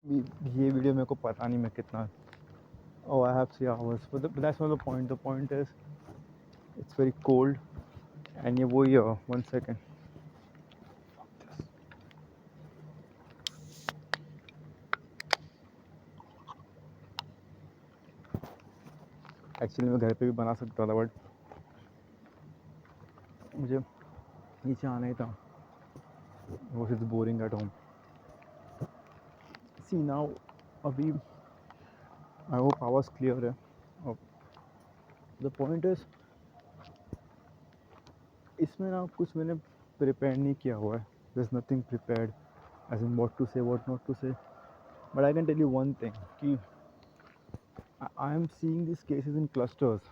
ये वीडियो मेरे को पता नहीं मैं कितना oh I have 3 hours but that's not the point is it's very cold and ये वही है 1 second एक्चुअली मैं घर पे भी बना सकता था बट मुझे नीचे आना ही था वो is boring at home see now अभी आई होप आवाज़ क्लियर है द पॉइंट इज इसमें ना कुछ मैंने प्रिपेयर नहीं किया हुआ है there is nothing prepared as in what to say what not to say but I can tell you one thing कि I am seeing this cases in clusters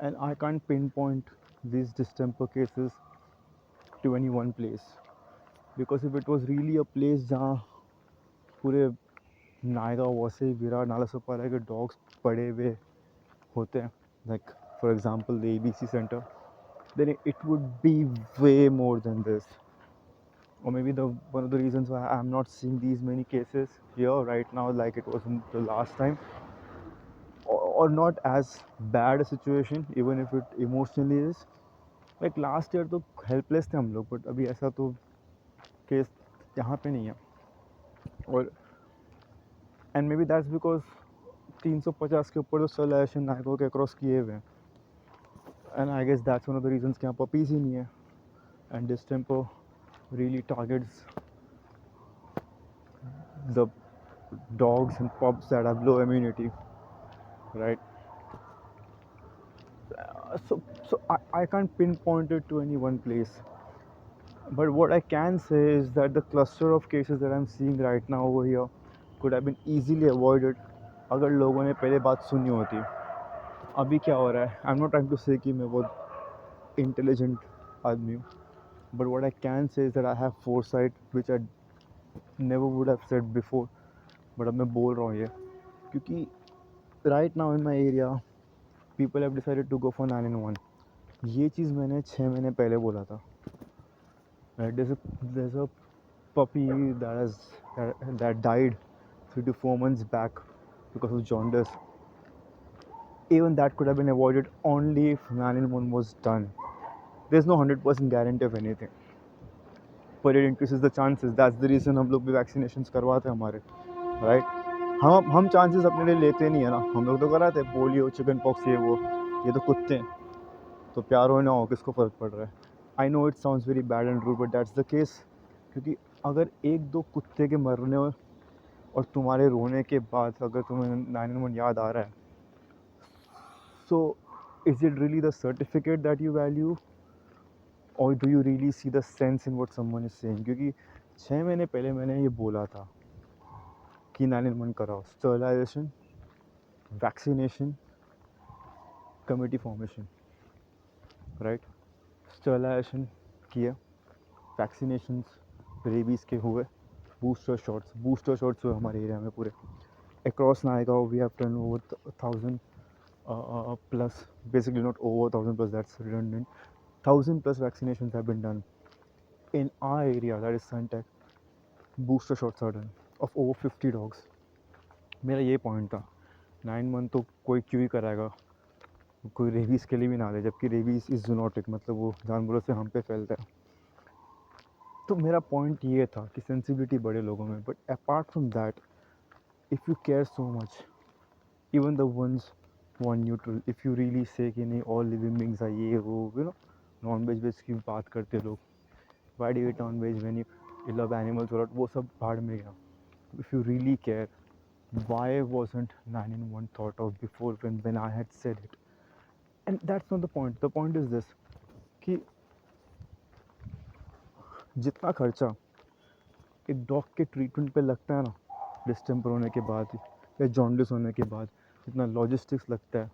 and I can't pinpoint these distemper cases to any one place because if it was really a place जहाँ पूरे नायगांव वसई विरार नालासोपारा के dogs पड़े हुए होते हैं like for example the ABC center then it would be way more than this or maybe the one of the reasons why I'm not seeing these many cases here right now like it was in the last time or not as bad a situation even if it emotionally is like last year तो helpless थे हम लोग but अभी ऐसा तो case यहाँ पे नहीं है और and may be that's because 350 के ऊपर तो सलाइजेशन नायकों के अक्रॉस किए हुए हैं and I guess that's one of the reasons कि यहाँ पपीज़ ही नहीं है and distemper really targets the dogs and pups that have low immunity, right? So I can't pinpoint it to any one place. But what I can say is that the cluster of cases that I'm seeing right now over here could have been easily avoided अगर लोगों ने पहले बात सुनी होती. अभी क्या हो रहा है? I'm not trying to say कि मैं बहुत intelligent आदमी हूँ, but what I can say is that I have foresight which I never would have said before. But अब मैं बोल रहा हूँ ये क्योंकि right now in my area people have decided to go for 911. ये चीज़ मैंने 6 महीने पहले बोला था. Right? There's a puppy that died 3 to 4 months back because of jaundice. Even that could have been avoided only if 911 was done. There's no 100% guarantee of anything, but it increases the chances. That's the reason हम लोग भी vaccinations करवाते हैं हमारे, right? हम chances अपने लिए लेते नहीं है ना. हम लोग तो कराते हैं पोलियो, चिकन पॉक्स, ये तो कुत्ते हैं, तो प्यार हो ना हो किसको फ़र्क पड़ रहा है. I know it sounds very bad and rude but that's the case क्योंकि अगर एक दो कुत्ते के मरने और तुम्हारे रोने के बाद अगर तुम्हें 911 याद आ रहा है, so is it really the certificate that you value और do you really see the sense in what someone is saying. क्योंकि 6 महीने पहले मैंने ये बोला था कि 911 कराओ, sterilisation, vaccination, committee formation, right. Sterilisation किया, वैक्सीनेशंस रेबीज़ के हुए, बूस्टर शॉट्स हुए हमारे एरिया में पूरे across Naigaon. We have done over 1,000 plus, basically not over 1,000 plus, that's redundant. 1,000 plus vaccinations have been done in our area, that is Suntech. Booster shots are done of over 50 dogs. मेरा ये point था 9 month तो कोई क्यों ही कराएगा, कोई rabies के लिए भी ना दे, जबकि रेबीज़ इज़ जूनोटिक, मतलब वो जानवरों से हम पे फैलता है. तो मेरा पॉइंट ये था कि सेंसिबिलिटी बढ़े लोगों में. But apart from that, if you care so much, even the ones who are neutral, if you really say कि नहीं all living beings are ये वो, you know, non-veg वेज की बात करते लोग, why do you eat non-veg when you love animals or वो सब भाड़ में गया. If you really care, why wasn't 911 thought of before when I had said it? And that's not the point. The point is this कि जितना खर्चा एक dog के ट्रीटमेंट पे लगता है ना डिस्टेम्पर होने के बाद या जॉन्डिस होने के बाद, जितना लॉजिस्टिक्स लगता है,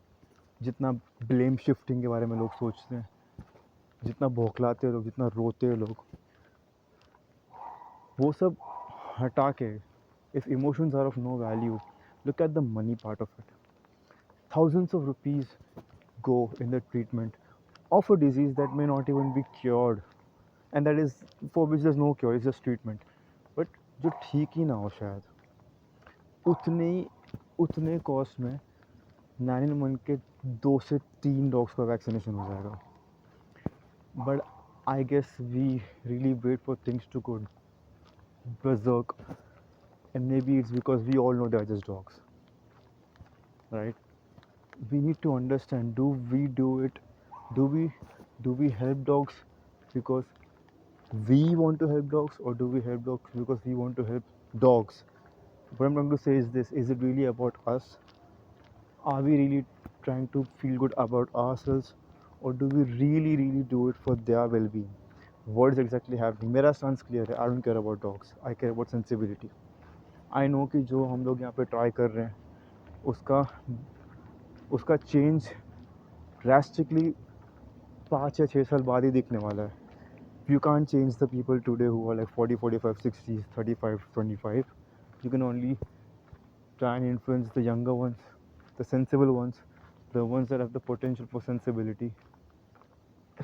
जितना ब्लेम शिफ्टिंग के बारे में लोग सोचते हैं, जितना बौखलाते हैं लोग, जितना रोते हैं लोग, वो सब हटा के if emotions are of no value, look at the money part of it. Thousands of rupees go in the treatment of a disease that may not even be cured, and that is for which there's no cure, it's just treatment. But जो ठीक ही ना हो शायद, उतने cost में 9 in 1 के 2 से 3 dogs का वैक्सीनेशन हो जाएगा. But I guess we really wait for things to go berserk, and maybe it's because we all know they're just dogs, right? We need to understand, do we do it, do we do we help dogs because we want to help dogs, or do we help dogs because we want to help dogs? What I'm trying to say is this: is it really about us? Are we really trying to feel good about ourselves, or do we really do it for their well-being? What is exactly happening? मेरा stance clear है. I don't care about dogs. I care about sensibility. I know कि जो हम लोग यहाँ पे try कर रहे हैं उसका उसका चेंज ड्रास्टिकली 5 या 6 साल बाद ही दिखने वाला है. You can't change the people today who are like 40, 45, 60, 35, 25. You can only try and influence the younger ones, the sensible ones, the ones that have the potential for sensibility,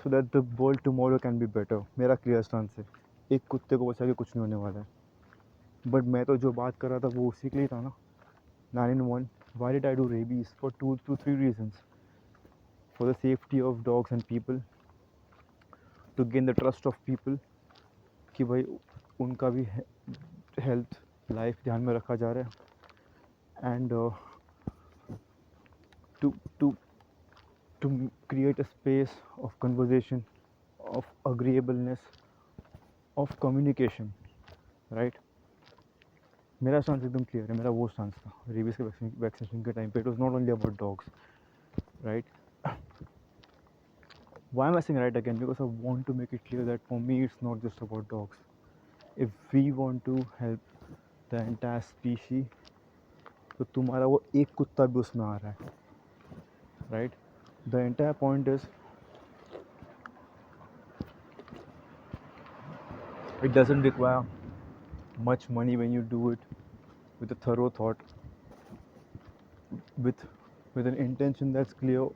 so that the world tomorrow can be better. मेरा clear stance है. एक कुत्ते को बचा के कुछ नहीं होने वाला है. बट मैं तो जो बात कर रहा था वो उसी के लिए था ना. 9 in 1. Why did I do rabies? For 2 to 3 reasons. For the safety of dogs and people, to gain the trust of people कि भाई उनका भी हेल्थ लाइफ ध्यान में रखा जा रहा है, and to to to create a space of conversation, of agreeableness, of communication, right? मेरा स्टांस एकदम क्लियर है. मेरा वो स्टांस था रेबीज़ के वैक्सीनेशन के टाइम पे. It was not only about dogs, right? Why am I saying right again? Because I want to make it clear that for me it's not just about dogs. If we want to help the entire species, तो तुम्हारा वो एक कुत्ता भी उसमें आ रहा है, right? The entire point is, it doesn't require much money when you do it with a thorough thought, with with an intention that's clear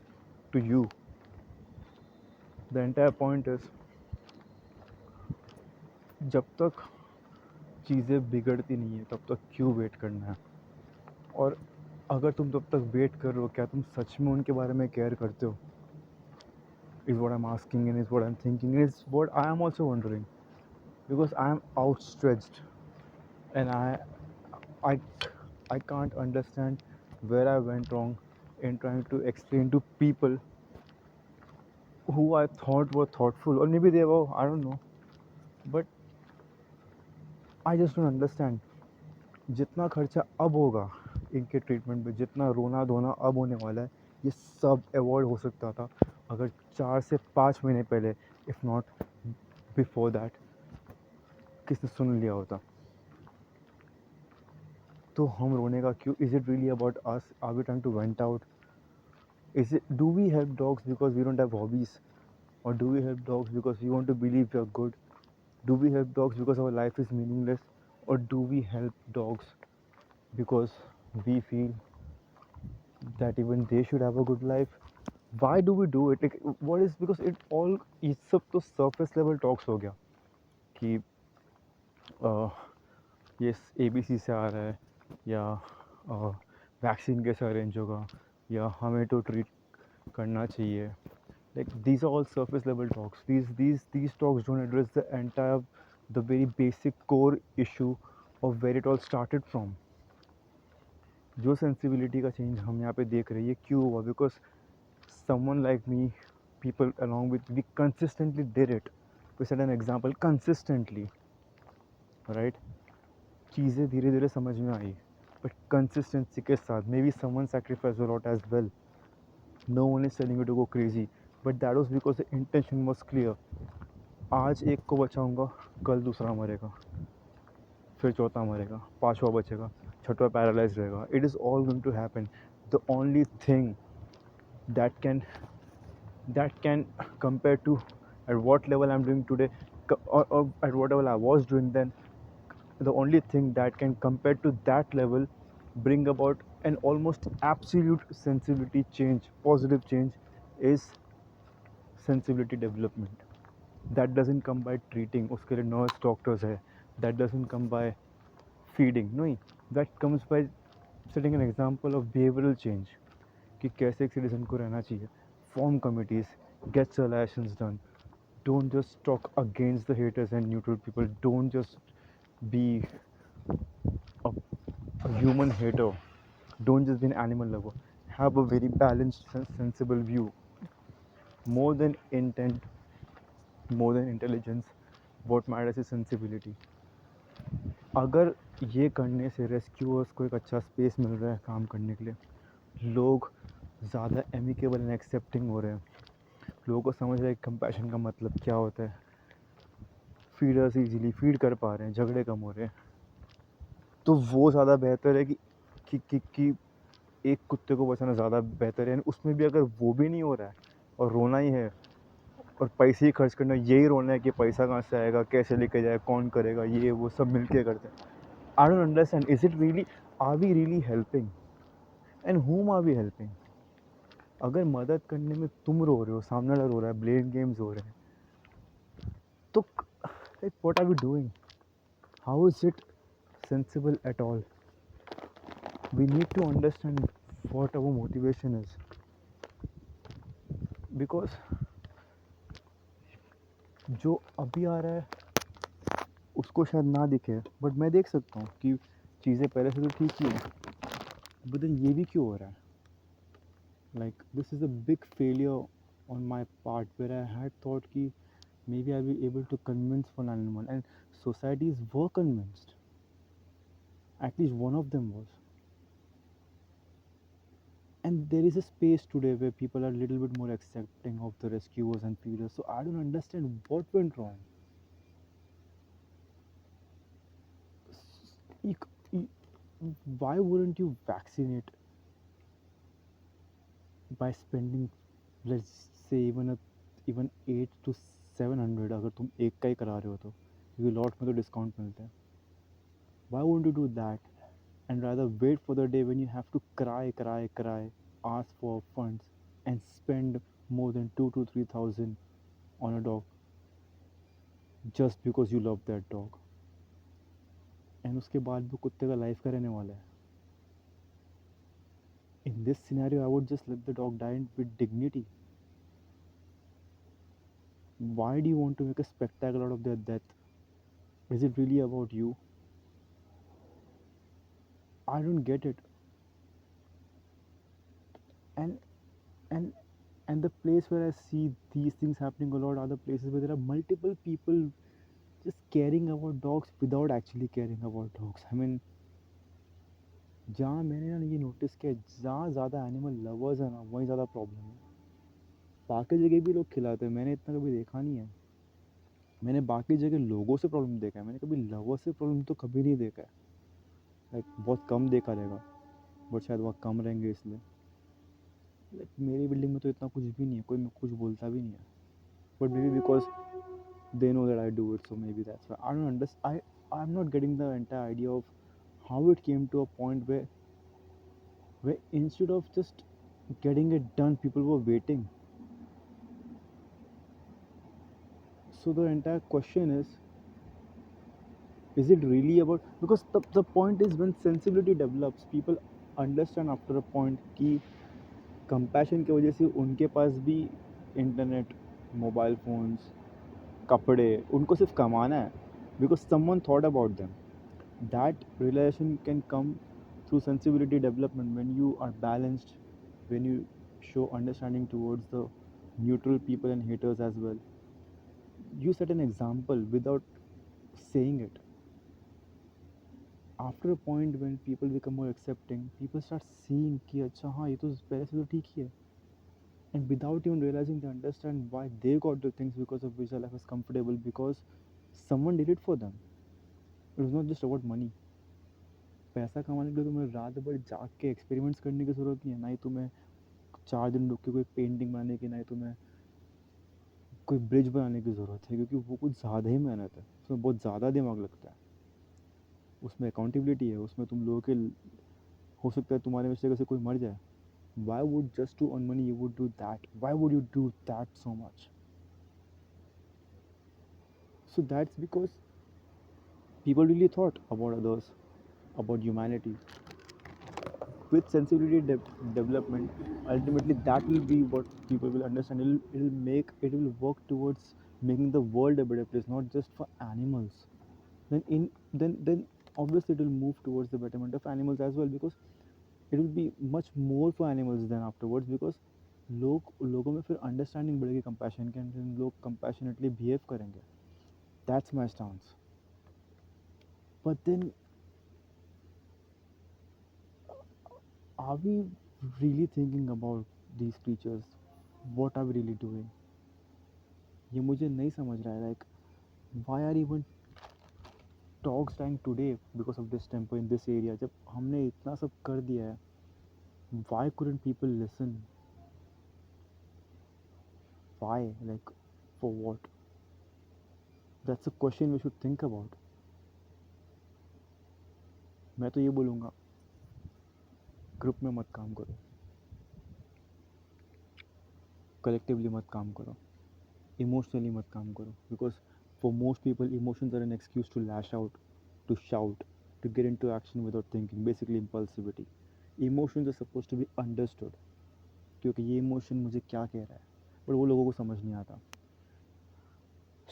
to you. The entire point is, जब तक चीज़ें बिगड़ती नहीं है तब तक क्यों वेट करना है? और अगर तुम तब तक वेट कर रहे हो, क्या तुम सच में उनके बारे में केयर करते हो? Is what I'm asking, and is what I'm thinking, is what I am also wondering, because I am outstretched, and I I can't understand where I went wrong in trying to explain to people who I thought were thoughtful, or maybe they were, I don't know, but I just don't understand. जितना खर्चा अब होगा इनके treatment पे, जितना रोना धोना अब होने वाला है, ये सब अवॉइड हो सकता था अगर 4 से 5 महीने पहले, इफ़ नॉट बिफोर दैट, किसने सुन लिया होता. तो हम रोने का क्यों? Is it really about us? Are we trying to vent out? Is it, do we help dogs because we don't have hobbies, or do we help dogs because we want to believe we are good? Do we help dogs because our life is meaningless, or do we help dogs because we feel that even they should have a good life? Why do we do it? Like, what is, because it all, ये सब तो surface level talks हो गया कि ये ABC से आ रहा है, या वैक्सीन कैसे अरेंज होगा, या हमें तो ट्रीट करना चाहिए. Like, these are all surface level talks. These talks don't address the entire, the very basic core issue of where it all started from. जो sensibility का change हम यहाँ पे देख रहे हैं, ये क्यों हुआ? Because someone like me, people along with, we consistently did it. We set an example consistently, right? चीज़ें धीरे धीरे समझ में आई, but consistency के साथ, maybe someone sacrificed a lot as well. No one is telling you to go crazy, but that was because the intention was clear. आज एक को बचाऊंगा, कल दूसरा मरेगा, फिर चौथा मरेगा, पांचवा बचेगा, छठवा पैरालाइज रहेगा. It is all going to happen. The only thing that can compare to at what level I'm doing today, or at what level I was doing then, the only thing that can compare to that level, bring about an almost absolute sensibility change, positive change, is sensibility development. That doesn't come by treating, उसके लिए nurse doctors है. That doesn't come by feeding नहीं, that comes by setting an example of behavioural change कि कैसे एक citizen को रहना चाहिए. Form committees, get suggestions done. Don't just talk against the haters and neutral people. Don't just be a, a human hater. Don't just be an animal lover. Have a very balanced, sensible view. More than intent, more than intelligence, what matters is sensibility. अगर ये करने से rescuers को एक अच्छा space मिल रहा है काम करने के लिए, लोग ज़्यादा एमिकेबल एंड एक्सेप्टिंग हो रहे हैं, लोगों को समझ रहे हैं कंपैशन का मतलब क्या होता है, फीडर्स इजीली फीड कर पा रहे हैं, झगड़े कम हो रहे हैं, तो वो ज़्यादा बेहतर है कि एक कुत्ते को बचाना ज़्यादा बेहतर है. उसमें भी अगर वो भी नहीं हो रहा है और रोना ही है और पैसे ही खर्च करना, यही रोना है कि पैसा कहाँ से आएगा, कैसे लेके जाए, कौन करेगा, ये वो सब मिल के करते हैं. I don't understand, is it really, are we really helping and whom are we helping? अगर मदद करने में तुम रो रहे हो, सामने वाला रो रहा है, ब्लेम गेम्स हो रहे हैं, तो like what are we doing? How is it sensible at all? We need to understand what our motivation is, because जो अभी आ रहा है उसको शायद ना दिखे, बट मैं देख सकता हूँ कि चीज़ें पहले से तो ठीक ही है, बट देन ये भी क्यों हो रहा है? Like this is a big failure on my part where I had thought कि maybe I'll be able to convince one animal, and societies were convinced. At least one of them was. And there is a space today where people are a little bit more accepting of the rescuers and feeders. So I don't understand what went wrong. You, you, why wouldn't you vaccinate by spending, let's say, even 8 to 700, अगर तुम एक का ही करा रहे हो तो, क्योंकि lot में तो डिस्काउंट मिलता है. Why won't you do that and rather wait for the day when you have to cry, ask for funds and spend more than 2 to 3 thousand on a dog just because you love that dog, and उसके बाद भी कुत्ते का life का रहने वाला है. In this scenario, I would just let the dog die with dignity. Why do you want to make a spectacle out of their death? Is it really about you? I don't get it. And and and the place where I see these things happening a lot are the places where there are multiple people just caring about dogs without actually caring about dogs. I mean, जहाँ मैंने ना ये notice किया, जहाँ ज़्यादा animal lovers है ना, वहीं ज़्यादा प्रॉब्लम है. बाकी जगह भी लोग खिलाते हैं, मैंने इतना कभी देखा नहीं है. मैंने बाकी जगह लोगों से प्रॉब्लम देखा है, मैंने कभी लवर से प्रॉब्लम तो कभी नहीं देखा है. लाइक बहुत कम देखा रहेगा, बट शायद वहाँ कम रहेंगे इसलिए. लाइक मेरी बिल्डिंग में तो इतना कुछ भी नहीं है, कोई कुछ बोलता भी नहीं है. But may be because they know that I do it, so maybe that's why. I don't understand. I'm not getting the entire idea of how it came to a point where instead of just getting it done, people were waiting. So the entire question is it really about, because the point is when sensibility develops, people understand after a point कि compassion की वजह से उनके पास भी internet, mobile phones, कपड़े, उनको सिर्फ कमाना है, because someone thought about them. That realization can come through sensibility development when you are balanced, when you show understanding towards the neutral people and haters as well. You set an example without saying it. After a point when people become more accepting, people start seeing कि अच्छा हाँ ये तो पहले से तो ठीक ही है, and without even realizing they understand why they got the things because of which their life is comfortable, because someone did it for them. It was not just about money. पैसा कमाने के लिए तुम्हें रात भर जाग के एक्सपेरिमेंट्स करने की ज़रूरत नहीं है, ना ही तुम्हें 4 दिन रुक के कोई पेंटिंग बनाने की, ना ही तुम्हें कोई ब्रिज बनाने की ज़रूरत है, क्योंकि वो कुछ ज़्यादा ही मेहनत है, उसमें बहुत ज़्यादा दिमाग लगता है, उसमें अकाउंटेबिलिटी है, उसमें तुम लोगों के, हो सकता है तुम्हारे में से अगर से कोई मर जाए. Why would just to earn money you would do that? Why would you do that so much? So that's because people really thought about others. about humanity. With sensibility development, ultimately that will be what people will understand. It will work towards making the world a better place, not just for animals. Then obviously it will move towards the betterment of animals as well, because it will be much more for animals than afterwards, because लोगों में फिर understanding बढ़ेगी compassion के, and लोग compassionately behave करेंगे. That's my stance. But then are we really thinking about these creatures? What are we really doing? ये मुझे नहीं समझ रहा है. Like, why are even talks dying today because of this tempo in this area? जब हमने इतना सब कर दिया है, why couldn't people listen? Why? Like, for what? That's a question we should think about. मैं तो ये बोलूँगा, ग्रुप में मत काम करो, कलेक्टिवली मत काम करो, इमोशनली मत काम करो, because for most people emotions are an excuse to lash out, to shout, to get into action without thinking, basically impulsivity. Emotions are supposed to be understood, क्योंकि ये इमोशन मुझे क्या कह रहा है, बट वो लोगों को समझ नहीं आता.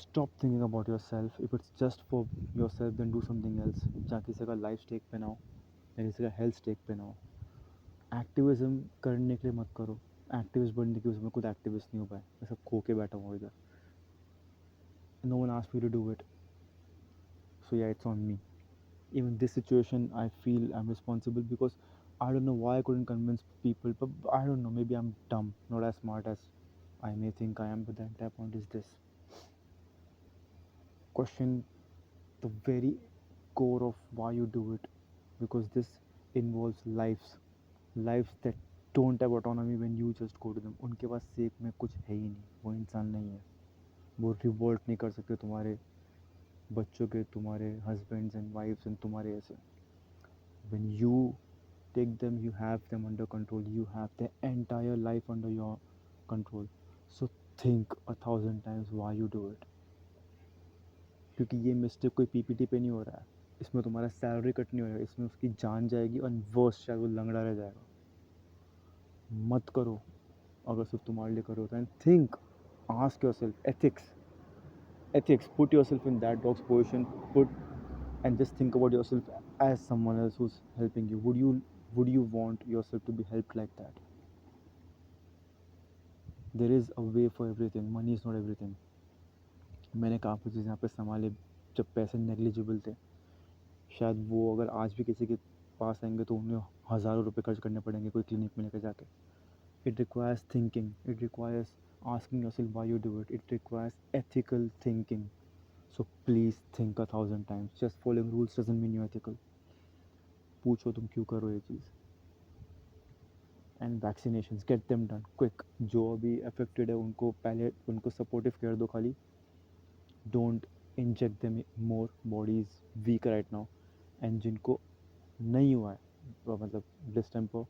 Stop thinking about yourself. If it's just for yourself, then do something else. जहाँ किसी का लाइफ स्टेक पे ना हो, या किसी का हेल्थ स्टेक पे ना हो. एक्टिविज्म करने के लिए मत करो. एक्टिविस्ट बनने की उसमें खुद एक्टिविस्ट नहीं हो पाए, मैं सब खो के बैठा हुआ इधर. No one asked me to do it, so yeah, it's on me. Even this situation, I feel I'm responsible, because I don't know why I couldn't convince people, but I don't know, maybe I'm dumb, not as smart as I may think I am. But the entire point is this: question the very core of why you do it, because this involves lives that don't have autonomy when you just go to them. उनके पास सेक में कुछ है ही नहीं, वो इंसान नहीं है, वो रिवोल्ट नहीं कर सकते तुम्हारे बच्चों के, तुम्हारे हस्बैंड्स एंड वाइफ्स एंड तुम्हारे ऐसे. When you take them, you have them under control, you have their entire life under your control. So think 1,000 times why you do it. क्योंकि ये मिस्टेक कोई पीपीटी पे नहीं हो रहा है, इसमें तुम्हारा सैलरी कट नहीं हो रहा है, इसमें उसकी जान जाएगी, और वर्स्ट शायद वो लंगड़ा रह जाएगा. मत करो अगर सिर्फ तुम्हारे लिए करो तो. And think, ask your self, ethics, put yourself in that dog's position, and just think about yourself as someone else who's helping you. Would you want yourself to be helped like that? There is a way for everything. Money is not everything. मैंने काफ़ी चीज़ यहाँ पे संभाले जब पैसे negligible थे. शायद वो अगर आज भी किसी के पास आएंगे तो उन्हें हज़ारों रुपए खर्च करने पड़ेंगे कोई क्लिनिक में लेकर जाके. It requires thinking. It requires asking yourself why you do it. It requires ethical thinking. So please think 1,000 times. Just following rules doesn't mean you're ethical. पूछो तुम क्यों करो ये चीज़. And vaccinations, get them done quick. जो अभी affected है उनको पहले उनको सपोर्टिव केयर दो खाली. Don't inject them more. Body is week right now. And जिनको नहीं हुआ है, मतलब डिस्टेम्पर,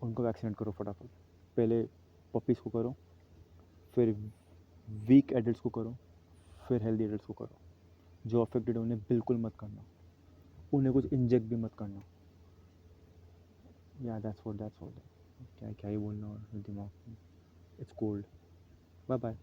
उनको वैक्सीनेट करो फटाफट. पहले पपीज़ को करो, फिर वीक एडल्ट्स को करो, फिर हेल्दी एडल्ट्स को करो. जो अफेक्टेड है उन्हें बिल्कुल मत करना, उन्हें कुछ इंजेक्ट भी मत करना. या दैट्स व्हाट क्या क्या ही बोलना और दिमाग में. It's cold. Bye bye.